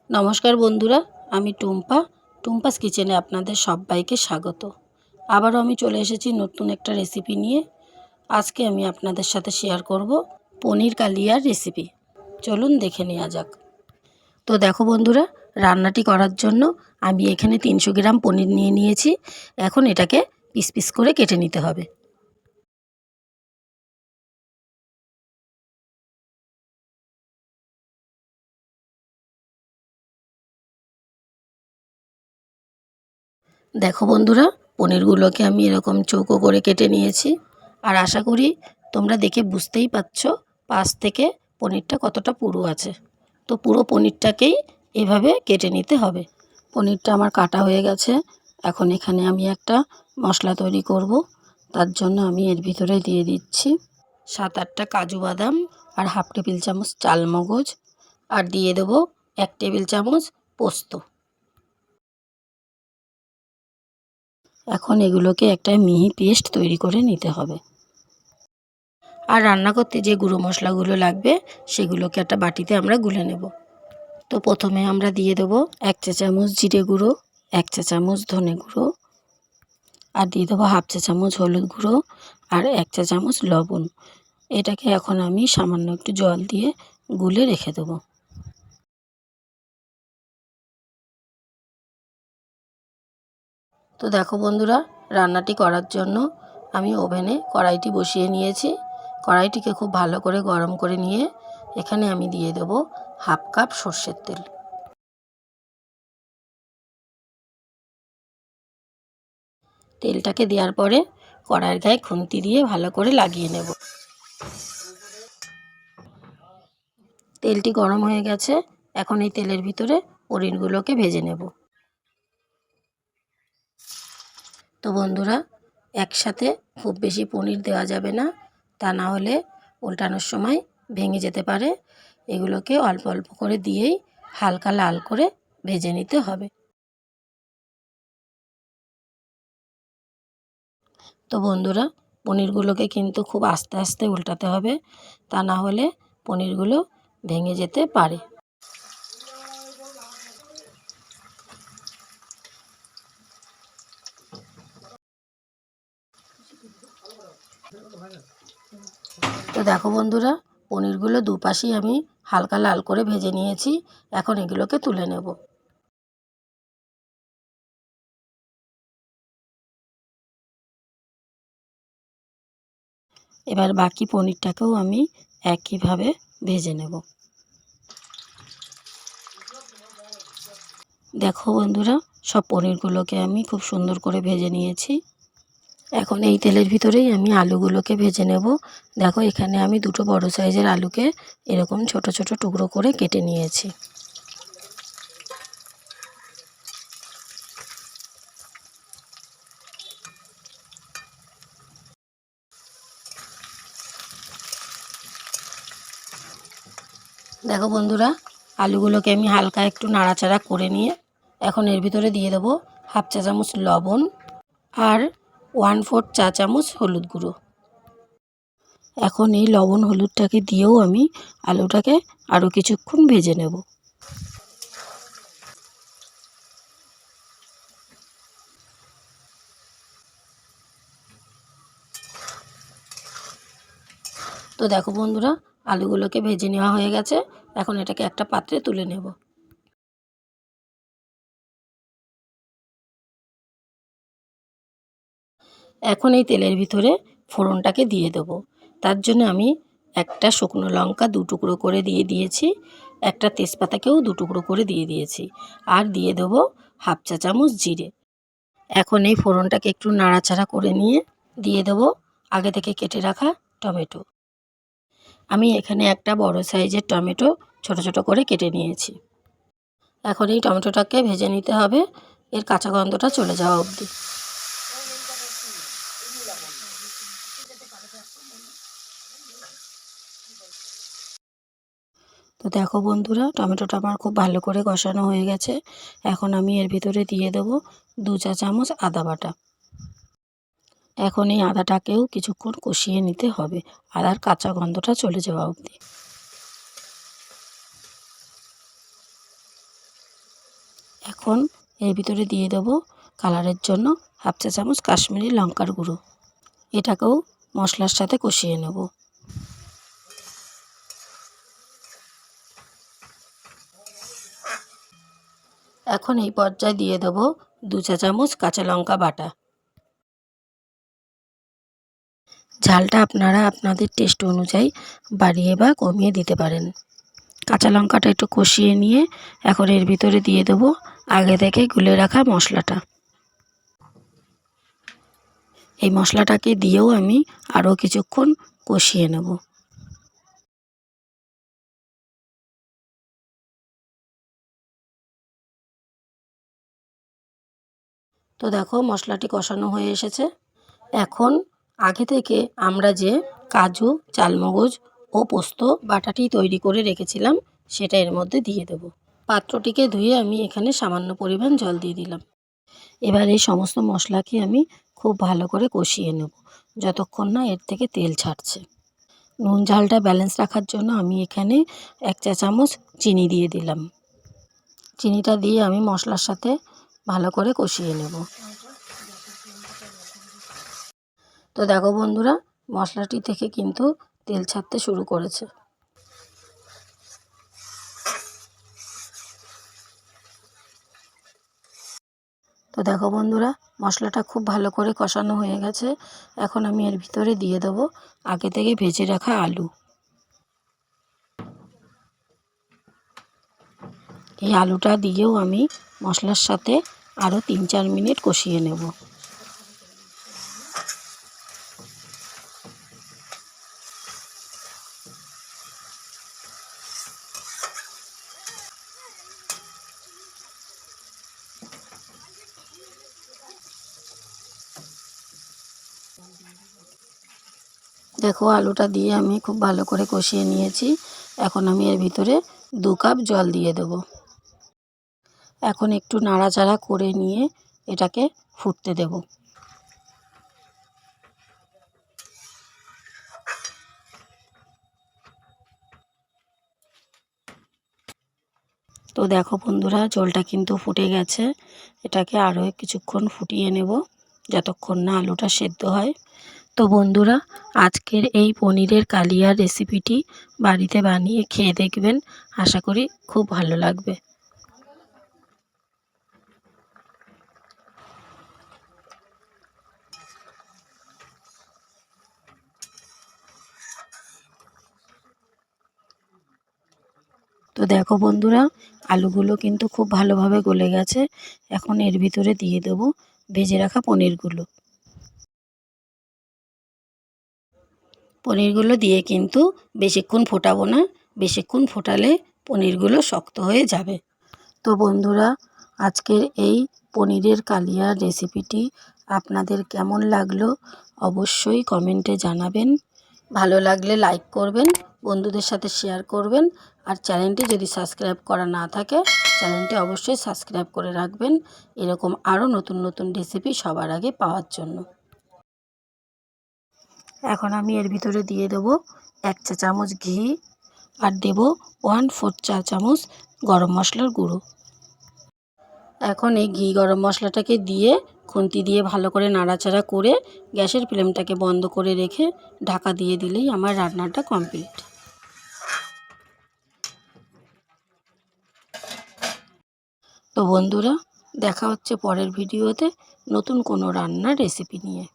নমস্কার বন্ধুরা, আমি টুম্পাস কিচেনে আপনাদের সবাইকে স্বাগত। আবারও আমি চলে এসেছি নতুন একটা রেসিপি নিয়ে। আজকে আমি আপনাদের সাথে শেয়ার করব পনির কালিয়ার রেসিপি। চলুন দেখে নেওয়া যাক। তো দেখো বন্ধুরা, রান্নাটি করার জন্য আমি এখানে 300 গ্রাম পনির নিয়ে নিয়েছি। এখন এটাকে পিস পিস করে কেটে নিতে হবে। দেখো বন্ধুরা, পনিরগুলোকে আমি এরকম চৌকো করে কেটে নিয়েছি। আর আশা করি তোমরা দেখে বুঝতেই পারছো পাশ থেকে পনিরটা কতটা পুরু আছে। তো পুরো পনিরটাকেই এভাবে কেটে নিতে হবে। পনিরটা আমার কাটা হয়ে গেছে। এখন এখানে আমি একটা মশলা তৈরি করব। তার জন্য আমি এর ভিতরে দিয়ে দিচ্ছি 7-8টা কাজু বাদাম আর হাফ টেবিল চামচ চালমগজ, আর দিয়ে দেবো 1 টেবিল চামচ পোস্ত। এখন এগুলোকে একটা মিহি পেস্ট তৈরি করে নিতে হবে। আর রান্না করতে যে গুঁড়ো মশলাগুলো লাগবে সেগুলোকে একটা বাটিতে আমরা গুলে নেব। তো প্রথমে আমরা দিয়ে দেবো 1 চা চামচ জিরে গুঁড়ো, 1 চা চামচ ধনে গুঁড়ো, আর দিয়ে দেবো হাফ চা চামচ হলুদ গুঁড়ো আর 1 চা চামচ লবণ। এটাকে এখন আমি সামান্য একটু জল দিয়ে গুলে রেখে দেবো। তো দেখো বন্ধুরা, রান্নাটি করার জন্য আমি ওভেনে কড়াইটি বসিয়ে নিয়েছি। কড়াইটিকে খুব ভালো করে গরম করে নিয়ে এখানে আমি দিয়ে দেবো হাফ কাপ সর্ষের তেল। তেলটাকে দেওয়ার পরে কড়াইয়ের গায়ে খুন্তি দিয়ে ভালো করে লাগিয়ে নেব। তেলটি গরম হয়ে গেছে। এখন এই তেলের ভিতরে পনিরগুলোকে ভেজে নেব। তো বন্ধুরা, একসাথে খুব বেশি পনির দেওয়া যাবে না, তা না হলে উল্টানোর সময় ভেঙে যেতে পারে। এগুলোকে অল্প অল্প করে দিয়েই হালকা লাল করে ভেজে নিতে হবে। তো বন্ধুরা, পনিরগুলোকে কিন্তু খুব আস্তে আস্তে উল্টাতে হবে, তা না হলে পনিরগুলো ভেঙে যেতে পারে। তো দেখো বন্ধুরা, পনিরগুলো দুপাশেই আমি হালকা লাল করে ভেজে নিয়েছি। এখন এগুলোকে তুলে নেব। এবার বাকি পনিরটাকেও আমি একইভাবে ভেজে নেব। দেখো বন্ধুরা, সব পনিরগুলোকে আমি খুব সুন্দর করে ভেজে নিয়েছি। এখন এই তেলের ভিতরেই আমি আলুগুলোকে ভেজে নেব। দেখো, এখানে আমি দুটো বড় সাইজের আলুকে এরকম ছোট ছোট টুকরো করে কেটে নিয়েছি। দেখো বন্ধুরা, আলুগুলোকে আমি হালকা একটু নাড়াচাড়া করে নিয়ে এখন এর ভিতরে দিয়ে দেবো হাফ চা চামচ লবণ আর 1/4 চা চামচ হলুদ গুঁড়ো। এখন এই লবণ হলুদটাকে দিয়েও আমি আলুটাকে আরও কিছুক্ষণ ভেজে নেব। তো দেখো বন্ধুরা, আলুগুলোকে ভেজে নেওয়া হয়ে গেছে। এখন এটাকে একটা পাত্রে তুলে নেব। এখন এই তেলের ভিতরে ফোড়নটাকে দিয়ে দেবো। তার জন্য আমি একটা শুকনো লঙ্কা 2 টুকরো করে দিয়ে দিয়েছি, একটা তেজপাতাকেও 2 টুকরো করে দিয়ে দিয়েছি, আর দিয়ে দেবো হাফ চা চামচ জিরে। এখন এই ফোড়নটাকে একটু নাড়াচাড়া করে নিয়ে দিয়ে দেবো আগে থেকে কেটে রাখা টমেটো। আমি এখানে একটা বড় সাইজের টমেটো ছোট ছোট করে কেটে নিয়েছি। এখন এই টমেটোটাকে ভেজে নিতে হবে, এর কাঁচা গন্ধটা চলে যাওয়া অবধি। তো দেখো বন্ধুরা, টমেটোটা আমার খুব ভালো করে কষানো হয়ে গেছে। এখন আমি এর ভিতরে দিয়ে দেবো 2 চা চামচ আদা বাটা। এখন এই আদাটাকেও কিছুক্ষণ কষিয়ে নিতে হবে, আদার কাঁচা গন্ধটা চলে যাওয়া অবধি। এখন এর ভিতরে দিয়ে দেবো কালারের জন্য হাফ চা চামচ কাশ্মীরি লঙ্কার গুঁড়ো। এটাকেও মশলার সাথে কষিয়ে নেব। এখন এই পর্যায়ে দিয়ে দেবো 2 চা চামচ কাঁচা লঙ্কা বাটা। ঝালটা আপনারা আপনাদের টেস্ট অনুযায়ী বাড়িয়ে বা কমিয়ে দিতে পারেন। কাঁচা লঙ্কাটা একটু কষিয়ে নিয়ে এখন এর ভিতরে দিয়ে দেবো আগে থেকে গুলে রাখা মশলাটা। এই মশলাটাকে দিয়েও আমি আরও কিছুক্ষণ কষিয়ে নেব। তো দেখো মশলাটি কষানো হয়ে এসেছে। এখন আগে থেকে আমরা যে কাজু, চালমগজ ও পোস্ত বাটাটি তৈরি করে রেখেছিলাম সেটা এর মধ্যে দিয়ে দেব। পাত্রটিকে ধুয়ে আমি এখানে সামান্য পরিমাণ জল দিয়ে দিলাম। এবার এই সমস্ত মশলাকে আমি খুব ভালো করে কষিয়ে নেব যতক্ষণ না এর থেকে তেল ছাড়ছে। নুন ঝালটা ব্যালেন্স রাখার জন্য আমি এখানে 1 চা চামচ চিনি দিয়ে দিলাম। চিনিটা দিয়ে আমি মশলার সাথে ভালো করে কষিয়ে নেব। তো দেখো বন্ধুরা, মশলাটি থেকে কিন্তু তেল ছাড়তে শুরু করেছে। তো দেখো বন্ধুরা, মশলাটা খুব ভালো করে কষানো হয়ে গেছে। এখন আমি এর ভিতরে দিয়ে দেবো আগে থেকে ভেজে রাখা আলু। এই আলুটা দিয়েও আমি মশলার সাথে আরও 3-4 মিনিট কষিয়ে নেব। দেখো আলুটা দিয়ে আমি খুব ভালো করে কষিয়ে নিয়েছি। এখন আমি এর ভিতরে 2 কাপ জল দিয়ে দেব। এখন একটু নাড়াচাড়া করে নিয়ে এটাকে ফুটতে দেব। তো দেখো বন্ধুরা, জলটা কিন্তু ফুটে গেছে। এটাকে আরও কিছুক্ষণ ফুটিয়ে নেব যতক্ষণ না আলুটা সেদ্ধ হয়। তো বন্ধুরা, আজকের এই পনিরের কালিয়ার রেসিপিটি বাড়িতে বানিয়ে খেয়ে দেখবেন। আশা করি খুব ভালো লাগবে। তো দেখো বন্ধুরা, আলুগুলো কিন্তু খুব ভালোভাবে গলে গেছে। এখন এর ভিতরে দিয়ে দেবো ভেজে রাখা পনিরগুলো। পনিরগুলো দিয়ে কিন্তু বেশিক্ষণ ফোটাবো না। বেশিক্ষণ ফোটালে পনিরগুলো শক্ত হয়ে যাবে। তো বন্ধুরা, আজকের এই পনিরের কালিয়ার রেসিপিটি আপনাদের কেমন লাগলো অবশ্যই কমেন্টে জানাবেন। ভালো লাগলে লাইক করবেন, বন্ধুদের সাথে শেয়ার করবেন। আর চ্যানেলটি যদি সাবস্ক্রাইব করা না থাকে চ্যানেলটি অবশ্যই সাবস্ক্রাইব করে রাখবেন এরকম আরও নতুন নতুন রেসিপি সবার আগে পাওয়ার জন্য। এখন আমি এর ভিতরে দিয়ে দেবো 1 চা চামচ ঘি আর দেবো 1/4 চা চামচ গরম মশলার গুঁড়ো। এখন এই ঘি গরম মশলাটাকে দিয়ে খুন্তি দিয়ে ভালো করে নাড়াচাড়া করে গ্যাসের ফ্লেমটাকে বন্ধ করে রেখে ঢাকা দিয়ে দিলেই আমার রান্নাটা কমপ্লিট। তো বন্ধুরা, দেখা হচ্ছে পরের ভিডিওতে নতুন কোনো রান্নার রেসিপি নিয়ে।